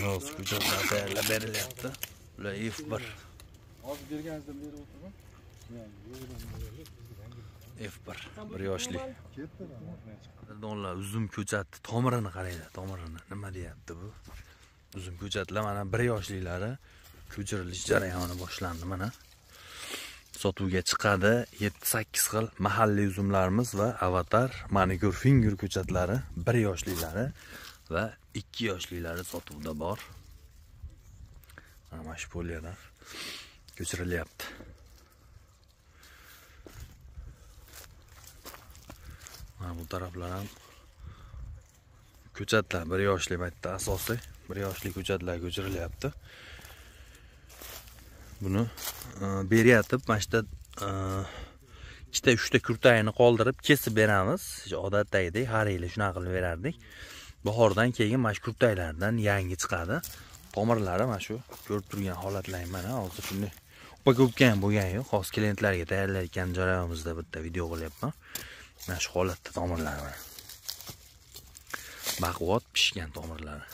Hozir ko'chatlar tayyorlab berilyapti. Ular F1. Hozir berganingizdan beri o'tirib. F1 bir yoshli. Donlar uzum ko'chatni tomirini qaranglar, tomirini. Nima deyapti bu? Uzum ko'chatlar mana 1 yoshliklari ko'chirilish jarayoni boshlandi mana. Sotuvga chiqadi. 7-8 xil mahalliy uzumlarimiz va avatar, manikyur, fingyur ko'chatlari 1 yoshliklari va 2 yoshliklari sotuvda bor. Mana shu polyalar ko'chirilyapti. Mana bu taraflar ham ko'chatlar 1 yoshli paytda asosiy 1 yoshli ko'chatlar ko'chirilyapti. Buni beryatib, mana shu ikkita 3ta kurtayini qoldirib kesib beramiz. Odatdagidek har yili shunaqa qilib berardik. Bahordan keyin mana shu kurtaylardan yangi chiqadi. Tomirlari mana shu ko'rib turgan holatlaring mana hozir shunday upa-ko'pga ham bo'lgani yo'q. Hozir klientlarga tayyorlayotgan jarayonimizda bitta video qilyapman. Mana shu holatda tomirlari mana. Baquvvat pishgan tomirlari.